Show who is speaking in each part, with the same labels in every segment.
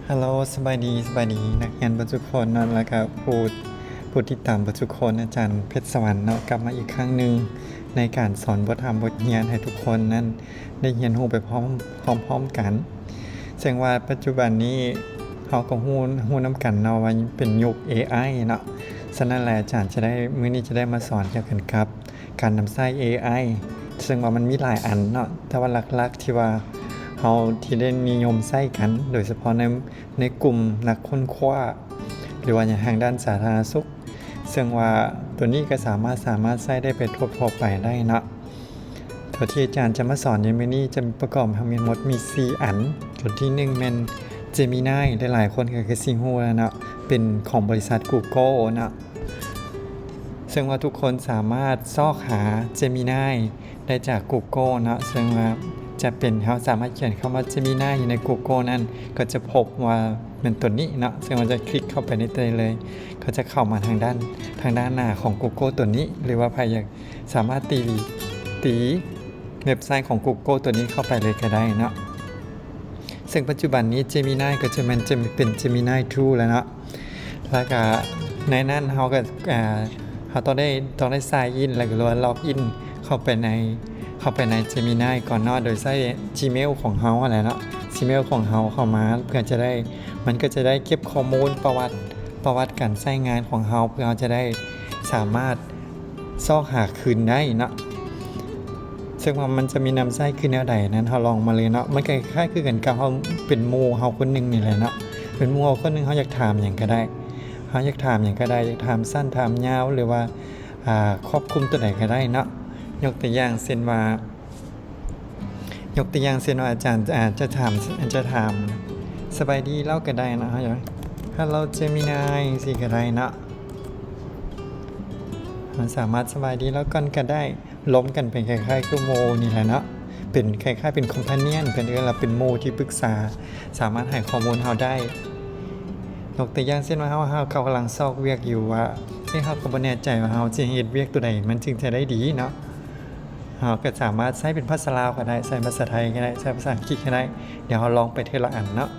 Speaker 1: ฮัลโหลสบายดีนักเรียนทุกคนนั่นแหละครับผู้ติดตามทุกคนอาจารย์เพชรสวรรค์เนาะกลับมาอีกครั้งหนึ่งในการสอนบทเรียนให้ทุกคนนั้นได้เรียนรู้ไปพร้อมกันแสดงว่าปัจจุบันนี้เราก็รู้นำกันเนาะว่าเป็นยุค AI เนาะฉะนั้นแหละอาจารย์มื้อนี้จะได้มาสอนเกี่ยวกันครับการนำใช้ AI ซึ่งว่ามันมีหลายอันเนาะแต่ว่าหลักๆที่ว่าเราที่ได้นิยมใช้กันโดยเฉพาะในกลุ่มนักค้นคว้าหรือว่าอย่างทางด้านสาธารณสุขซึ่งว่าตัวนี้ก็สามารถใช้ได้ไปทั่วไปได้เนาะตัวที่อาจารย์จะมาสอนในมื้อนี้จะประกอบทั้งหมดมี4อันตัวที่1แม่น Gemini หลายๆคนก็คือสิฮู้แล้วเนาะเป็นของบริษัท Google เนาะซึ่งว่าทุกคนสามารถซอกหา Gemini ได้จาก Google เนาะซึ่งว่าจะเป็นเขาสามารถเขียนคำว่า Gemini อยู่ใน Google นั่นก็จะพบว่าเป็นตัวนี้เนาะซึ่งมันจะคลิกเข้าไปในตัวเลยเขาจะเข้ามาทางด้านหน้าของ Google ตัวนี้หรือว่าใครอยากสามารถตีเว็บไซต์ของ Google ตัวนี้เข้าไปเลยก็ได้เนาะซึ่งปัจจุบันนี้ Gemini ก็จะเป็น Gemini 2 แล้วเนาะแล้วก็ในนั้นเขาต้องได้ sign in แล้วก็ล็อกอินเข้าไปใน Gemini ก่อนเนาะโดยใช้ Gmail ของเฮาอะไรเนาะ Gmail ของเฮาเข้ามาเพื่อจะได้มันก็จะได้เก็บข้อมูลประวัติการใช้งานของเฮาเพื่อเราจะได้สามารถซอกหาคืนได้เนาะซึ่งว่ามันจะมีนำไส้คือแนวใดนั้นเราลองมาเลยเนาะมันคล้ายๆคือกันกับเฮาเป็นหมู่เฮาคนนึงนี่แหละเนาะเป็นหมู่เฮาคนนึงเฮาอยากถามหยังก็ได้เฮาอยากถามหยังก็ได้อยากถามสั้นถามยาวหรือว่าครอบคลุมตัวใดก็ได้เนาะยกตัวอย่างเช่นว่าอาจารย์จะถามสบายดีเล่าก็ได้นะอย่าง Hello Gemini สิก็ได้เนาะมันสามารถสบายดีแล้วก่อนก็ได้ล้มกันเป็นคล้ายๆคือโมนี่แหละเนาะเป็นคล้ายๆเป็นคอมพาเนียนเป็นเราเป็นโมที่ปรึกษาสามารถให้ข้อมูลเราได้ยกตัวอย่างเช่นว่าเรากำลังซอกเวียกอยู่ว่าเราก็บ่แน่ใจว่าเราจะเฮ็ดเวียกตัวใดมันจึงจะได้ดีเนาะเราก็สามารถใช้เป็นภาษาลาวก็ได้ใช้ภาษาไทยก็ได้ใช้ภาษาอังกฤษก็ได้เดี๋ยวเราลองไปทีละอันเนาะ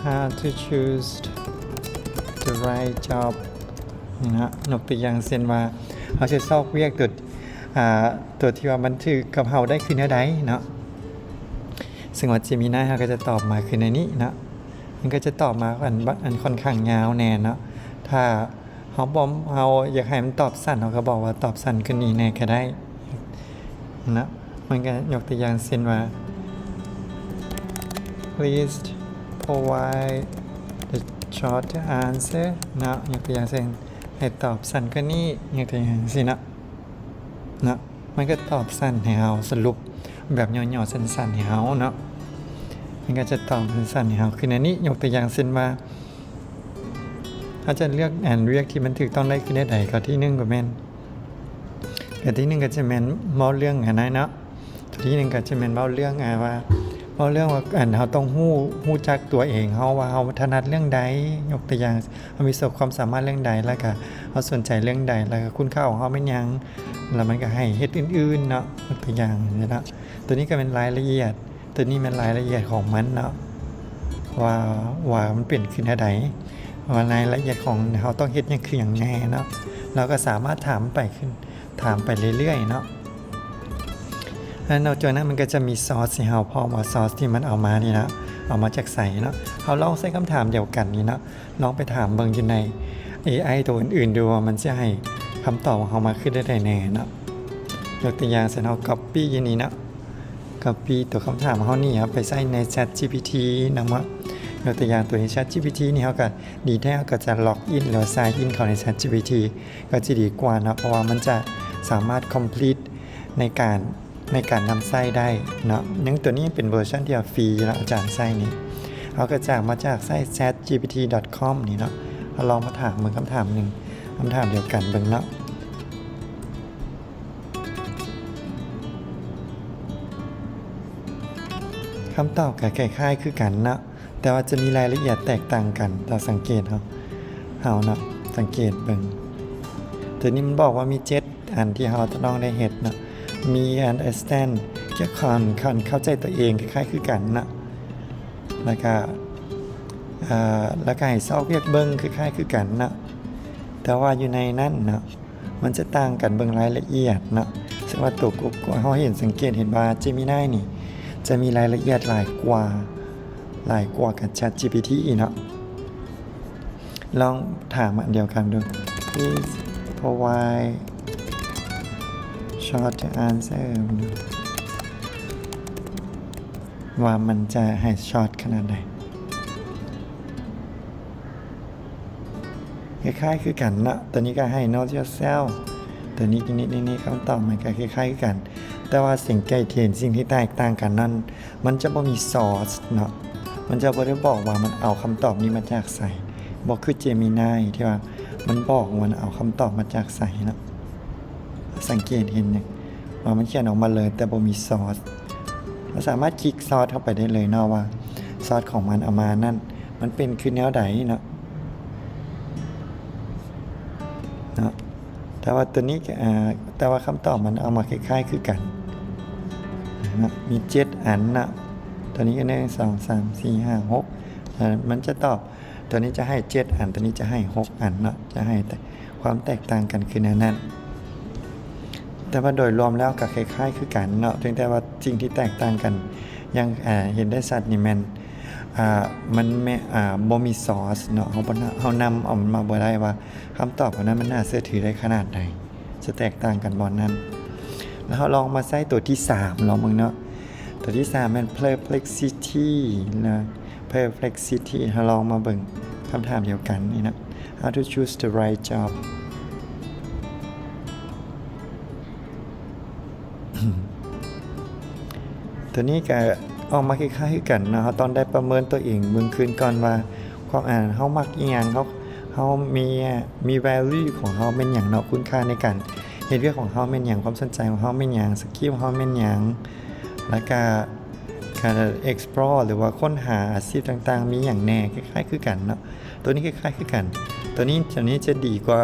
Speaker 1: How to choose the right job นะยกตัวอย่างเช่นว่าเราจะซอกเวียกตัวที่ว่ามันถือกับเราได้คือแนวใดเนาะซึ่งว่า Gemini เขาก็จะตอบมาคือในนี้เนาะมันก็จะตอบมาอันค่อนข้างยาวแน่เนาะถ้าเราอยากให้มันตอบสั้นเราก็บอกว่าตอบสั้นขึ้นนี้แน่ก็ได้นะมันก็ยกตัวอย่างเช่นว่า please provide the short answer นะยกตัวอย่างเช่นให้ตอบสั้นขึ้นนี้ยกตัวอย่างสินะมันก็ตอบสั้นให้เราสรุปแบบย่อๆสั้นๆให้เราเนาะมันก็จะตอบสั้นๆให้เราคือในนี้ยกตัวอย่างเช่นว่าเขาจะเลือกเรียกที่มันถูกต้องได้คือได้ใดก็ที่1ก็แม่นก็ที่1ก็จะแม่นเว้าเรื่องอันนั้นเนาะที่1ก็จะแม่นเว้าเรื่องว่าเราต้องฮู้จักตัวเองเฮาว่าเฮาถนัดเรื่องใดยกตัวอย่างเฮามีความสามารถเรื่องใดแล้วก็เฮาสนใจเรื่องใดแล้วก็คุณค่าของเฮาเป็นหยังแล้วมันก็ให้เฮ็ดอื่นๆเนาะยกตัวอย่างนี่นะตัวนี้ก็เป็นรายละเอียดตัวนี้เป็นรายละเอียดของมันเนาะว่ามันเป็นขึ้นได้ใดว่ารายละเอียดของเฮาต้องเฮ็ดหยังคือหยังแน่เนาะเราก็สามารถถามไปเรื่อยๆเนาะแล้วนอกจากนั้นมันก็จะมีซอสที่เราพอมาซอสที่มันเอามานี่นะเอามาจากใส่เนาะเราลองใส่คำถามเดียวกันนี่เนาะลองไปถามเบิ่งอยู่ใน AI ตัวอื่นๆดูว่ามันจะให้คำตอบของเรามาขึ้นได้แน่เนาะยกตัวอย่างเช่นเรา copy อย่างนี้เนาะ copy ตัวคำถามของเรานี่ครับไปใส่ใน ChatGPT นะว่ายกตัวอย่างตัวนี้ ChatGPT นี่เขาก็ดีแท้ก็จะล็อกอินหรือ sign in เข้าใน ChatGPT ก็จะดีกว่านะเพราะว่ามันจะสามารถ complete ในการนำไส้ได้เนาะยังตัวนี้เป็นเวอร์ชันที่ฟรีแล้วอาจารย์ไส้นี้เขาก็มาจากไส้ chatgpt.com นี่เนาะเราลองมาถามคำถามหนึ่งคำถามเดียวกันเบิ่งเนาะคำตอบกับคล้ายๆคือกันเนาะแต่ว่าจะมีรายละเอียดแตกต่างกันเราสังเกตเนาะสังเกตเบิ่งตัวนี้มันบอกว่ามี7อันที่เราต้องได้เฮ็ดเนาะมี understand เกี่ยวกับเข้าใจตัวเองคล้ายๆคือกันนะ แล้วก็ให้ซอกเวียกเบิ่งคล้ายๆคือกันเนาะแต่ว่าอยู่ในนั้นเนาะมันจะต่างกันเบิ่งรายละเอียดเนาะซึ่งว่าตัวกูเฮาเห็นสังเกตเห็นว่า Gemini นี่จะมีรายละเอียดหลายกว่ากับ ChatGPT เนาะลองถามอันเดียวกันดู Please provide short answer ว่ามันจะให้ช็อตขนาดไหนคล้ายๆคือกันนะตัวนี้ก็ให้ know yourself ตัวนี้นี่คำตอบมันก็คล้ายๆกันแต่ว่าสิ่งใกล้เคียงสิ่งที่แตกต่างกันนั้นมันจะบ่มี source เนาะมันจะบ่ได้บอกว่ามันเอาคำตอบนี้มาจากไสบอกคือ Gemini ที่ว่ามันบอกมันเอาคำตอบมาจากไสเนาะสังเกตเห็นเนี่ยว่ามันเขียนออกมาเลยแต่บ่มี source เราสามารถคลิกซอสเข้าไปได้เลยเนาะว่าซอสของมันเอามานั่นมันเป็นคือแนวใดเนาะแต่ว่าตัวนี้แต่ว่าคำตอบมันเอามาคล้ายๆคือกันนะมี7อันนะตัวนี้ก็1 2 3 4 5 6มันจะตอบตัวนี้จะให้7อันตัวนี้จะให้6อันเนาะจะให้แต่ความแตกต่างกันคือนั้นแต่ว่าโดยรวมแล้วก็คล้ายๆคือกันเนาะเพียงแต่ว่าสิ่งที่แตกต่างกันยังเห็นได้ชัดนี่มันไม่บ่มีซอสเนาะเฮานำออกมาบ่ได้ว่าคำตอบของนั้นมันน่าเชื่อถือได้ขนาดใดจะแตกต่างกันบ่นั้นแล้วเราลองมาใส่ตัวที่3ลองมึงเนาะตัวที่3มัน perplexity นะ perplexity เราลองมาเบิ่งคำถามเดียวกันนี่นะ how to choose the right job ตัวนี้ก็ออกมาคล้ายๆกันนะตอนได้ประเมินตัวเองเบื้องคืนก่อนว่าความเฮามักอีหยังเฮามี value ของเฮาเป็นหยังเนาะคุณค่าในการเฮ็ดเวียกของเฮาเป็นหยังความสนใจของเฮาเป็นหยังสกิลของเฮาเป็นหยังแล้วก็การ explore หรือว่าค้นหาอาชีพต่างๆมีหยังแน่คล้ายๆคือกันเนาะตัวนี้คล้ายๆคือกันตัวนี้จะดีกว่า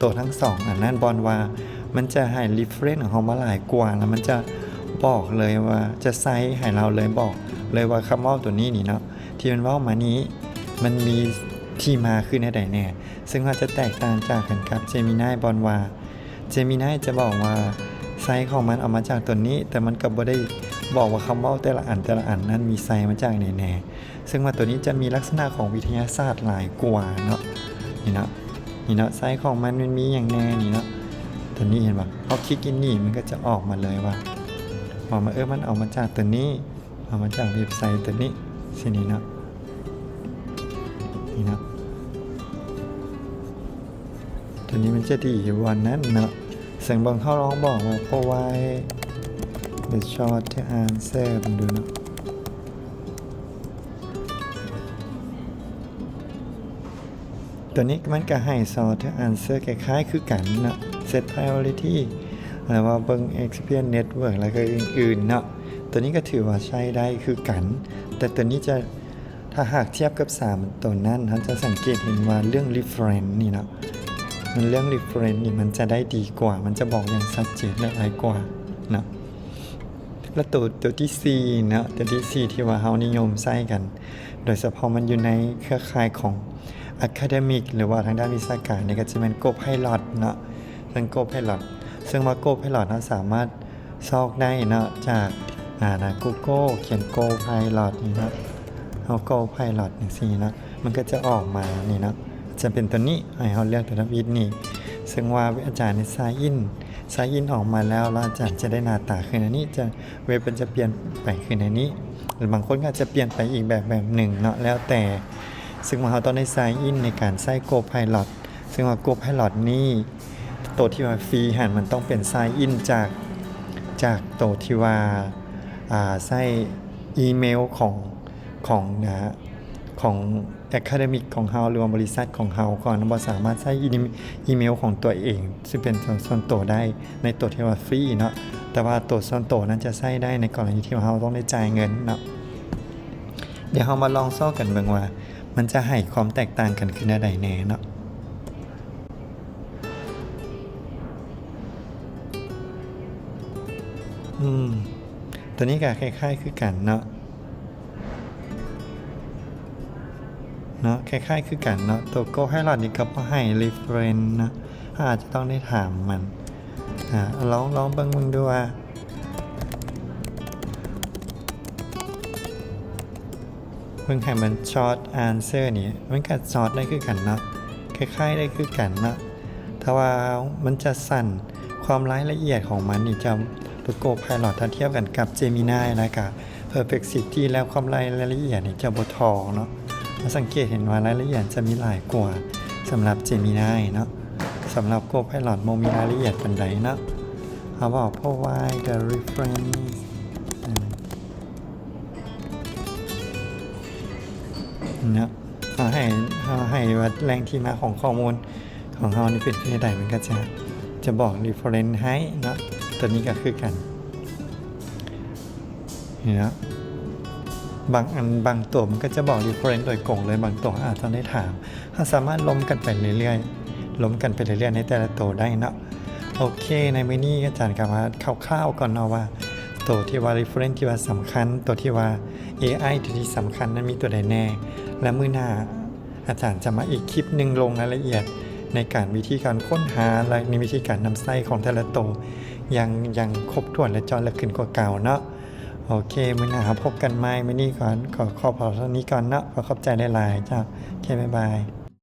Speaker 1: ตัวทั้ง2อันนั้นบอนว่ามันจะให้ reference ของเฮามาหลายกว่าแล้วมันจะบอกเลยว่าจะไซส์ให้เราเลยบอกเลยว่าคำว่าตัวนี้นี่เนาะที่มันว่ามานี้มันมีที่มาขึ้นในใดแน่ซึ่งอาจจะแตกต่างจากกันครับ Gemini บอนว่า Gemini จะบอกว่าไซส์ของมันเอามาจากตัวนี้แต่มันก็บ่ได้บอกว่าคำว่าแต่ละอันนั้นมีไซส์มาจากไหนแน่ซึ่งว่าตัวนี้จะมีลักษณะของวิทยาศาสตร์หลายกว่าเนาะนี่เนาะไซส์ของมันมีอย่างแน่นี่เนาะตัวนี้เห็นป่ะพอคลิกอินนี่มันก็จะออกมาเลยว่ามันเอามาจากตัวนี้เอามาจากเว็บไซต์ตัวนี้สินี่เนาะนี่เนาะตัวนี้มันจะดีอยู่วันนั้นเนาะเสียงบางเขาร้องบอกว่า provide the short answer มันดูเนาะตัวนี้มันก็ให้ short answer คล้ายๆคือกันเนาะ set priority หรือว่าเบิ่ง experience network แล้วก็อื่นๆเนาะตัวนี้ก็ถือว่าใช้ได้คือกันแต่ตัวนี้จะถ้าหากเทียบกับ3ตัวนั้นท่านจะสังเกตเห็นว่าเรื่อง reference นี่เนาะมันเรื่อง reference นี่มันจะได้ดีกว่ามันจะบอกอย่างชัดเจนและหลายกว่าเนาะแล้วตัวที่4เนาะตัวที่4ที่ว่าเฮานิยมใช้กันโดยเฉพาะมันอยู่ในเครือข่ายของ academic หรือว่าทางด้านวิชาการนี่ก็จะเป็น Copilot เนาะซึ่ง Copilot ซึ่งว่า Copilot นั้นสามารถซอกได้เนาะจากGoogle เขียน Copilot นี่เนาะเอา Copilot อย่างนี้เนาะมันก็จะออกมานี่เนาะจะเป็นตัวนี้ให้เราเลือกตัววิทย์นี่ซึ่งว่าอาจารย์ในไซน์อินออกมาแล้วอาจารย์จะได้หน้าตาขึ้นอันนี้จะเว็บมันจะเปลี่ยนไปขึ้นอันนี้หรือบางคนก็จะเปลี่ยนไปอีกแบบหนึ่งเนาะแล้วแต่ซึ่งว่าเราต้องได้ไซน์อินในการใช้ Copilot ซึ่งว่า Copilot นี่ตัวที่ว่าฟรีหันมันต้องเป็นไซน์อินจากตัวที่ว่าใช้อีเมลของ academic ของเฮาหรือว่าบริษัทของเฮาก่อนบ่สามารถใช้อีเมลของตัวเองซึ่งเป็นส่วนตัวได้ในตัวที่ว่าฟรีเนาะแต่ว่าตัวส่วนตัวนั้นจะใช้ได้ในกรณีที่เฮาต้องได้จ่ายเงินเนาะเดี๋ยวเฮามาลองซ้อกันเบิ่งว่ามันจะให้ความแตกต่างกันขึ้นได้แน่เนาะตัวนี้ก็คล้ายๆคือกันเนาะ เนาะคล้ายๆคือกันเนาะตัวโก้ให้หลอดนี่ก็บ่ให้ reference นะอาจจะต้องได้ถามมันลองเบิ่งดูว่าเบิ่งให้มัน short answer นี่มันก็ short ได้คือกันเนาะคล้ายๆได้คือกันเนาะถ้าว่ามันจะสั่นความรายละเอียดของมันนี่จะตัวโก้ Pilot ถ้าเทียบกันกับ Gemini แล้วก็ Perplexity แล้วความรายละเอียดนี่จะบ่ทอเนาะสังเกตเห็นว่ารายละเอียดจะมีหลายกว่าสำหรับ Gemini เนาะสำหรับ Go Pilot โมมีรายละเอียดปานใดเนาะเขาบอก provide the reference เนาะเขาให้ว่าแหล่งที่มาของข้อมูลของเขานี่เป็นที่ใดมันก็จะบอก reference ให้เนาะตัวนี้ก็คือกันเนาะบางตัวมันก็จะบอก reference โดยกงเลยบางตัวอาจจะได้ถามถ้าสามารถล้มกันไปเรื่อยๆในแต่ละตัวได้เนาะโอเคในมื้อนี้อาจารย์กลับมาคร่าวๆก่อนเนาะว่าตัวที่ว่า reference ที่ว่าสำคัญตัวที่ว่า AI ที่สำคัญนั้นมีตัวใดแน่และมื้อหน้าอาจารย์จะมาอีกคลิปนึงลงรายละเอียดในการวิธีการค้นหาและในวิธีการนำไส้ของแต่ละตัวยังครบถ้วนและเจาะลึกขึ้นกว่าเก่าเนาะโอเคมื้อหน้าพบกันใหม่มื้อนี้ก่อนขอพอเท่านี้ก่อนเนาะขอบใจหลายๆจ้าโอเคบ๊ายบาย